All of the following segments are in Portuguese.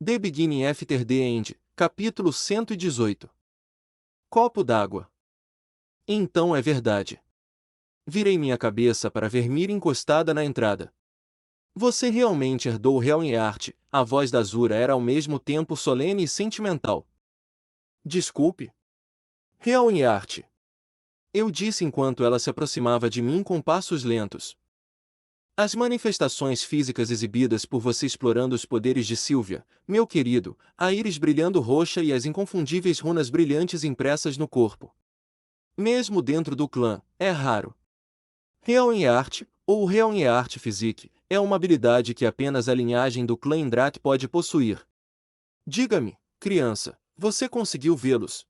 The Beginning After the End, capítulo 118. Copo d'água. Então é verdade. Virei minha cabeça para ver Miri encostada na entrada. Você realmente herdou Helm-Earth, a voz da Azura era ao mesmo tempo solene e sentimental. Desculpe. Helm-Earth. Eu disse enquanto ela se aproximava de mim com passos lentos. As manifestações físicas exibidas por você explorando os poderes de Sylvia, meu querido, a íris brilhando roxa e as inconfundíveis runas brilhantes impressas no corpo. Mesmo dentro do clã, é raro. Helm-Earth, ou Helm-Earth Physique, é uma habilidade que apenas a linhagem do clã Indrat pode possuir. Diga-me, criança, você conseguiu vê-los?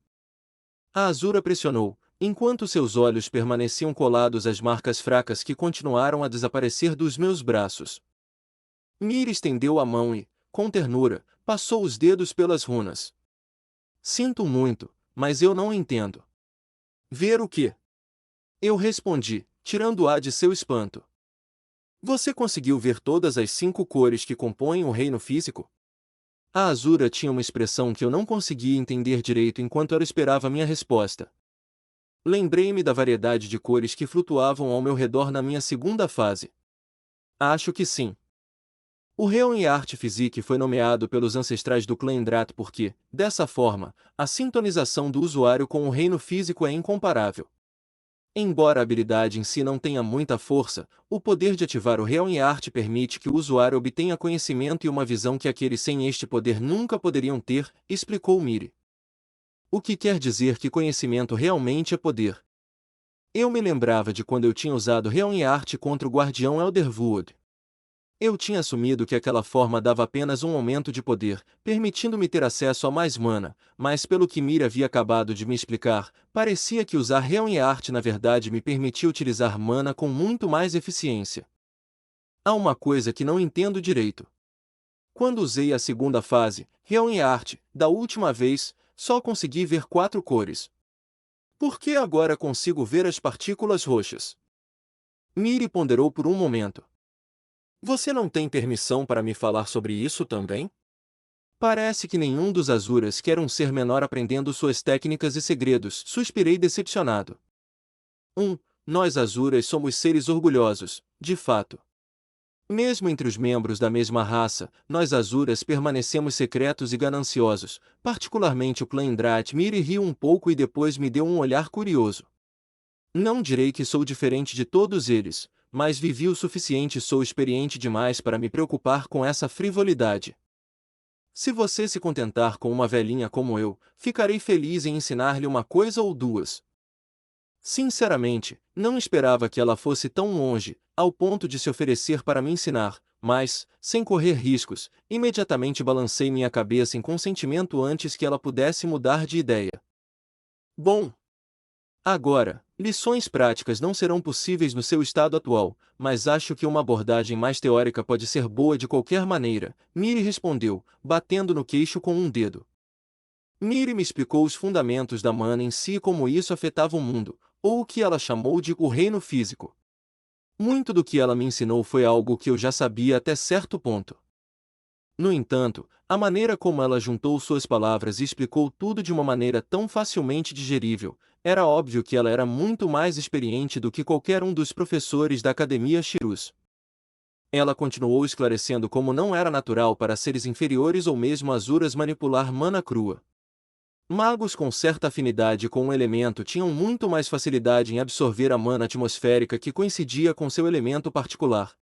A Azura pressionou, enquanto seus olhos permaneciam colados às marcas fracas que continuaram a desaparecer dos meus braços. Miri estendeu a mão e, com ternura, passou os dedos pelas runas. Sinto muito, mas eu não entendo. Ver o quê? Eu respondi, tirando-a de seu espanto. Você conseguiu ver todas as 5 cores que compõem o reino físico? A Azura tinha uma expressão que eu não conseguia entender direito enquanto ela esperava minha resposta. Lembrei-me da variedade de cores que flutuavam ao meu redor na minha segunda fase. Acho que sim. O Helm-Earth Physique foi nomeado pelos ancestrais do clã Indrat porque, dessa forma, a sintonização do usuário com o reino físico é incomparável. Embora a habilidade em si não tenha muita força, o poder de ativar o Helm-Earth permite que o usuário obtenha conhecimento e uma visão que aqueles sem este poder nunca poderiam ter, explicou Miri. O que quer dizer que conhecimento realmente é poder? Eu me lembrava de quando eu tinha usado Helm-Earth contra o Guardião Elderwood. Eu tinha assumido que aquela forma dava apenas um aumento de poder, permitindo-me ter acesso a mais mana, mas pelo que Miri havia acabado de me explicar, parecia que usar Helm-Earth na verdade me permitia utilizar mana com muito mais eficiência. Há uma coisa que não entendo direito. Quando usei a segunda fase, Helm-Earth, da última vez, só consegui ver 4 cores. Por que agora consigo ver as partículas roxas? Miri ponderou por um momento. Você não tem permissão para me falar sobre isso também? Parece que nenhum dos Azuras quer um ser menor aprendendo suas técnicas e segredos, suspirei decepcionado. Nós Azuras somos seres orgulhosos, de fato. Mesmo entre os membros da mesma raça, nós Azuras permanecemos secretos e gananciosos, particularmente o clã Indrat. Miri riu um pouco e depois me deu um olhar curioso. Não direi que sou diferente de todos eles, mas vivi o suficiente e sou experiente demais para me preocupar com essa frivolidade. Se você se contentar com uma velhinha como eu, ficarei feliz em ensinar-lhe uma coisa ou duas. Sinceramente, não esperava que ela fosse tão longe, ao ponto de se oferecer para me ensinar, mas, sem correr riscos, imediatamente balancei minha cabeça em consentimento antes que ela pudesse mudar de ideia. Bom, agora, lições práticas não serão possíveis no seu estado atual, mas acho que uma abordagem mais teórica pode ser boa de qualquer maneira, Miri respondeu, batendo no queixo com um dedo. Miri me explicou os fundamentos da mana em si e como isso afetava o mundo, ou o que ela chamou de o reino físico. Muito do que ela me ensinou foi algo que eu já sabia até certo ponto. No entanto, a maneira como ela juntou suas palavras e explicou tudo de uma maneira tão facilmente digerível, era óbvio que ela era muito mais experiente do que qualquer um dos professores da Academia Shirus. Ela continuou esclarecendo como não era natural para seres inferiores ou mesmo Azuras manipular mana crua. Magos com certa afinidade com um elemento tinham muito mais facilidade em absorver a mana atmosférica que coincidia com seu elemento particular.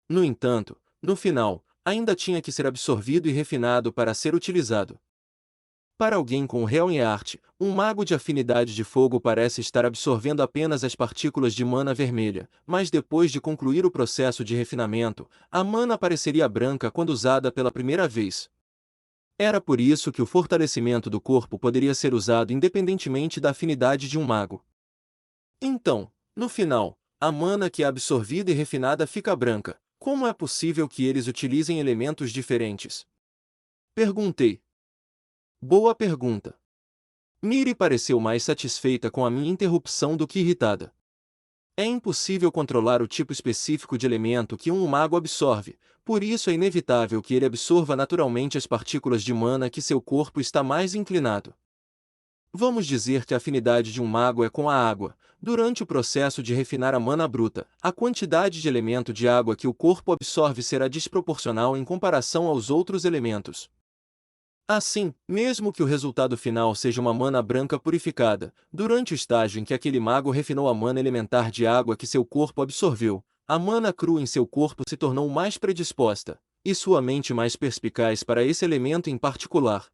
No entanto, no final, ainda tinha que ser absorvido e refinado para ser utilizado. Para alguém com Helm-Earth, um mago de afinidade de fogo parece estar absorvendo apenas as partículas de mana vermelha, mas depois de concluir o processo de refinamento, a mana apareceria branca quando usada pela primeira vez. Era por isso que o fortalecimento do corpo poderia ser usado independentemente da afinidade de um mago. Então, no final, a mana que é absorvida e refinada fica branca. Como é possível que eles utilizem elementos diferentes? Perguntei. Boa pergunta. Miri pareceu mais satisfeita com a minha interrupção do que irritada. É impossível controlar o tipo específico de elemento que um mago absorve, por isso é inevitável que ele absorva naturalmente as partículas de mana que seu corpo está mais inclinado. Vamos dizer que a afinidade de um mago é com a água. Durante o processo de refinar a mana bruta, a quantidade de elemento de água que o corpo absorve será desproporcional em comparação aos outros elementos. Assim, mesmo que o resultado final seja uma mana branca purificada, durante o estágio em que aquele mago refinou a mana elementar de água que seu corpo absorveu, a mana crua em seu corpo se tornou mais predisposta, e sua mente mais perspicaz para esse elemento em particular.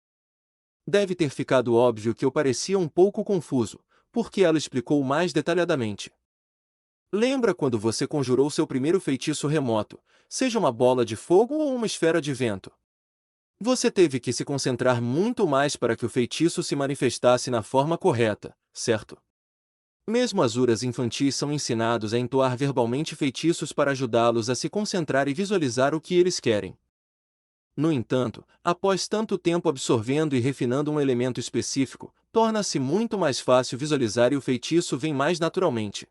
Deve ter ficado óbvio que eu parecia um pouco confuso, porque ela explicou mais detalhadamente. Lembra quando você conjurou seu primeiro feitiço remoto, seja uma bola de fogo ou uma esfera de vento? Você teve que se concentrar muito mais para que o feitiço se manifestasse na forma correta, certo? Mesmo azuras infantis são ensinados a entoar verbalmente feitiços para ajudá-los a se concentrar e visualizar o que eles querem. No entanto, após tanto tempo absorvendo e refinando um elemento específico, torna-se muito mais fácil visualizar e o feitiço vem mais naturalmente.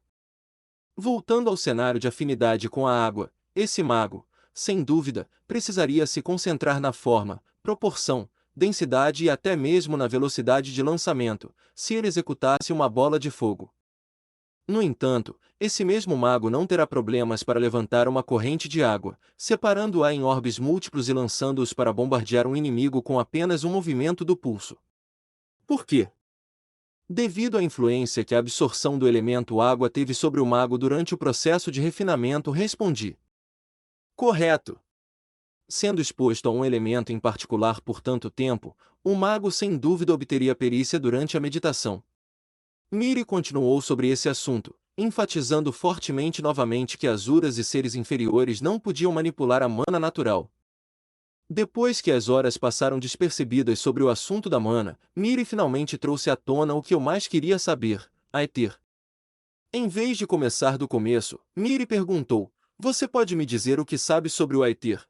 Voltando ao cenário de afinidade com a água, esse mago, sem dúvida, precisaria se concentrar na forma, proporção, densidade e até mesmo na velocidade de lançamento, se ele executasse uma bola de fogo. No entanto, esse mesmo mago não terá problemas para levantar uma corrente de água, separando-a em orbes múltiplos e lançando-os para bombardear um inimigo com apenas um movimento do pulso. Por quê? Devido à influência que a absorção do elemento água teve sobre o mago durante o processo de refinamento, respondi. Correto. Sendo exposto a um elemento em particular por tanto tempo, o mago sem dúvida obteria perícia durante a meditação. Miri continuou sobre esse assunto, enfatizando fortemente novamente que Azuras e seres inferiores não podiam manipular a mana natural. Depois que as horas passaram despercebidas sobre o assunto da mana, Miri finalmente trouxe à tona o que eu mais queria saber, Aether. Em vez de começar do começo, Miri perguntou, você pode me dizer o que sabe sobre o Aether?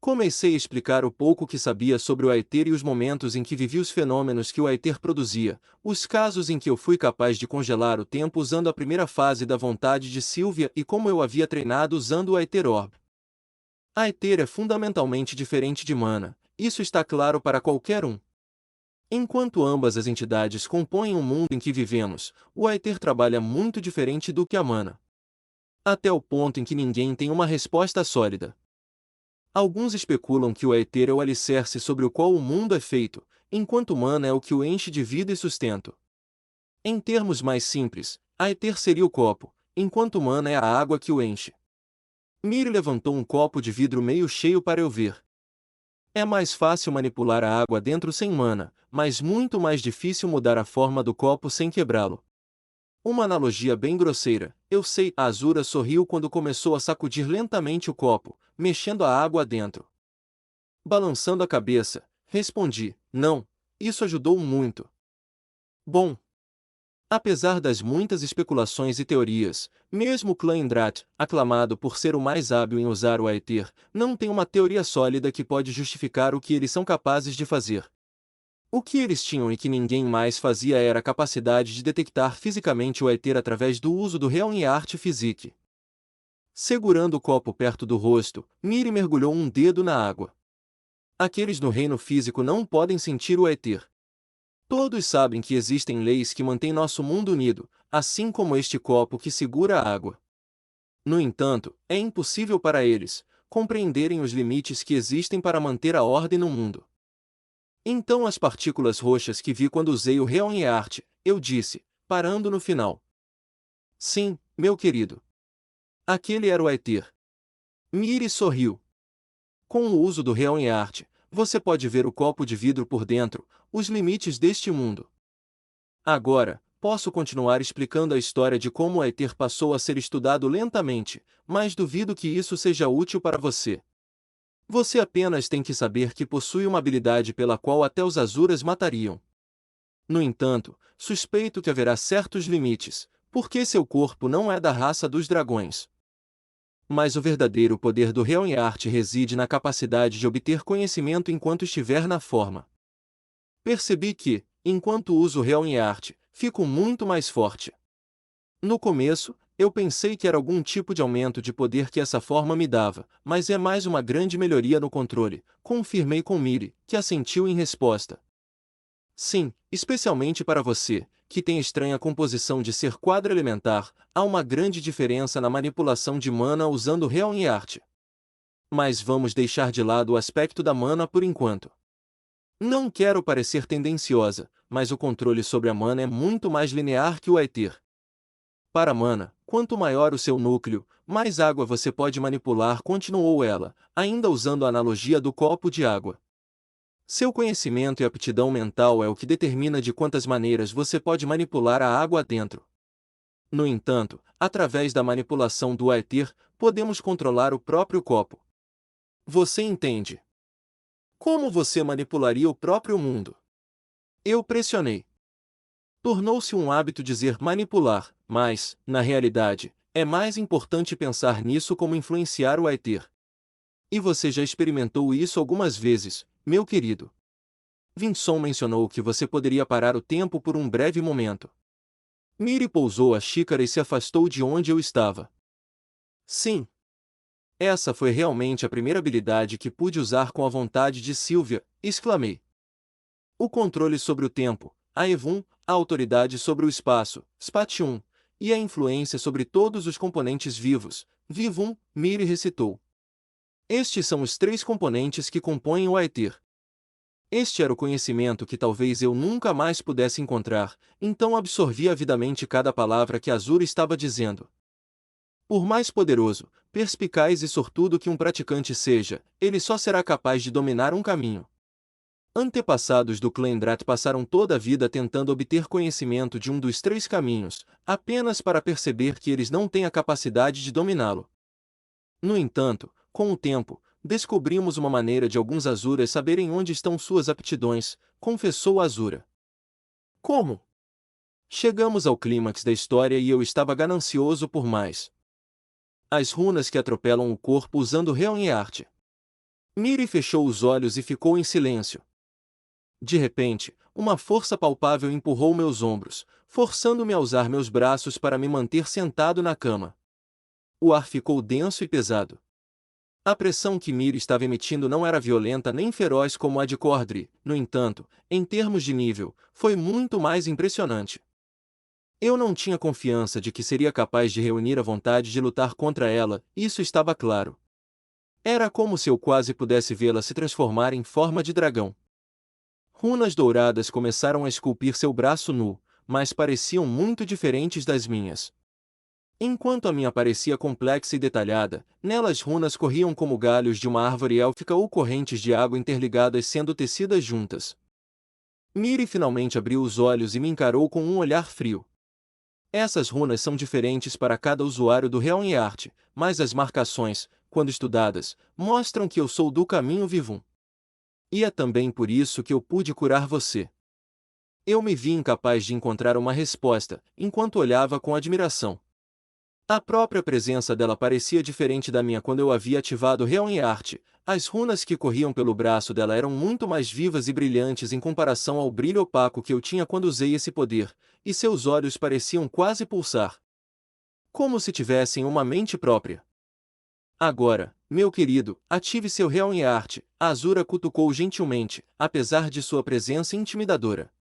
Comecei a explicar o pouco que sabia sobre o Aether e os momentos em que vivi os fenômenos que o Aether produzia, os casos em que eu fui capaz de congelar o tempo usando a primeira fase da vontade de Sylvia e como eu havia treinado usando o Aether Orb. Aether é fundamentalmente diferente de mana, isso está claro para qualquer um. Enquanto ambas as entidades compõem o mundo em que vivemos, o Aether trabalha muito diferente do que a mana. Até o ponto em que ninguém tem uma resposta sólida. Alguns especulam que o Aether é o alicerce sobre o qual o mundo é feito, enquanto mana é o que o enche de vida e sustento. Em termos mais simples, Aether seria o copo, enquanto mana é a água que o enche. Miri levantou um copo de vidro meio cheio para eu ver. É mais fácil manipular a água dentro sem mana, mas muito mais difícil mudar a forma do copo sem quebrá-lo. Uma analogia bem grosseira, eu sei. A Azura sorriu quando começou a sacudir lentamente o copo, mexendo a água dentro. Balançando a cabeça, respondi, não, isso ajudou muito. Bom. Apesar das muitas especulações e teorias, mesmo o clã Indrat, aclamado por ser o mais hábil em usar o Aether, não tem uma teoria sólida que pode justificar o que eles são capazes de fazer. O que eles tinham e que ninguém mais fazia era a capacidade de detectar fisicamente o Aether através do uso do Realm Art Physique. Segurando o copo perto do rosto, Miri mergulhou um dedo na água. Aqueles no reino físico não podem sentir o Aether. Todos sabem que existem leis que mantêm nosso mundo unido, assim como este copo que segura a água. No entanto, é impossível para eles compreenderem os limites que existem para manter a ordem no mundo. Então as partículas roxas que vi quando usei o Realm Art, eu disse, parando no final. Sim, meu querido. Aquele era o Aether. Miri sorriu. Com o uso do Realm Art, você pode ver o copo de vidro por dentro, os limites deste mundo. Agora, posso continuar explicando a história de como o Aether passou a ser estudado lentamente, mas duvido que isso seja útil para você. Você apenas tem que saber que possui uma habilidade pela qual até os Azuras matariam. No entanto, suspeito que haverá certos limites, porque seu corpo não é da raça dos dragões. Mas o verdadeiro poder do Realm Art reside na capacidade de obter conhecimento enquanto estiver na forma. Percebi que, enquanto uso o Realm Art, fico muito mais forte. No começo, Eu pensei que era algum tipo de aumento de poder que essa forma me dava, mas é mais uma grande melhoria no controle, confirmei com Miri, que assentiu em resposta. Sim, especialmente para você, que tem estranha composição de ser quadra-elementar, há uma grande diferença na manipulação de mana usando Realm e Arte. Mas vamos deixar de lado o aspecto da mana por enquanto. Não quero parecer tendenciosa, mas o controle sobre a mana é muito mais linear que o Aether. Para a mana, quanto maior o seu núcleo, mais água você pode manipular, continuou ela, ainda usando a analogia do copo de água. Seu conhecimento e aptidão mental é o que determina de quantas maneiras você pode manipular a água dentro. No entanto, através da manipulação do Aether, podemos controlar o próprio copo. Você entende? Como você manipularia o próprio mundo? Eu pressionei. Tornou-se um hábito dizer manipular, mas, na realidade, é mais importante pensar nisso como influenciar o Aether. E você já experimentou isso algumas vezes, meu querido. Vinson mencionou que você poderia parar o tempo por um breve momento. Miri pousou a xícara e se afastou de onde eu estava. Sim. Essa foi realmente a primeira habilidade que pude usar com a vontade de Sylvia, exclamei. O controle sobre o tempo, a Evun, a autoridade sobre o espaço, Spatium, e a influência sobre todos os componentes vivos, Vivum, Miri recitou. Estes são os três componentes que compõem o Aether. Este era o conhecimento que talvez eu nunca mais pudesse encontrar, então absorvi avidamente cada palavra que Azura estava dizendo. Por mais poderoso, perspicaz e sortudo que um praticante seja, ele só será capaz de dominar um caminho. Antepassados do Klendrat passaram toda a vida tentando obter conhecimento de um dos três caminhos, apenas para perceber que eles não têm a capacidade de dominá-lo. No entanto, com o tempo, descobrimos uma maneira de alguns Azuras saberem onde estão suas aptidões, confessou Azura. Como? Chegamos ao clímax da história e eu estava ganancioso por mais. As runas que atropelam o corpo usando Realm e Arte. Miri fechou os olhos e ficou em silêncio. De repente, uma força palpável empurrou meus ombros, forçando-me a usar meus braços para me manter sentado na cama. O ar ficou denso e pesado. A pressão que Miri estava emitindo não era violenta nem feroz como a de Cordry, no entanto, em termos de nível, foi muito mais impressionante. Eu não tinha confiança de que seria capaz de reunir a vontade de lutar contra ela, isso estava claro. Era como se eu quase pudesse vê-la se transformar em forma de dragão. Runas douradas começaram a esculpir seu braço nu, mas pareciam muito diferentes das minhas. Enquanto a minha parecia complexa e detalhada, nelas runas corriam como galhos de uma árvore élfica ou correntes de água interligadas sendo tecidas juntas. Miri finalmente abriu os olhos e me encarou com um olhar frio. Essas runas são diferentes para cada usuário do Realm e Arte, mas as marcações, quando estudadas, mostram que eu sou do caminho Vivum. E é também por isso que eu pude curar você. Eu me vi incapaz de encontrar uma resposta, enquanto olhava com admiração. A própria presença dela parecia diferente da minha quando eu havia ativado Realm e Arte. As runas que corriam pelo braço dela eram muito mais vivas e brilhantes em comparação ao brilho opaco que eu tinha quando usei esse poder, e seus olhos pareciam quase pulsar. Como se tivessem uma mente própria. Agora, meu querido, ative seu Realm e Arte, a Azura cutucou gentilmente, apesar de sua presença intimidadora.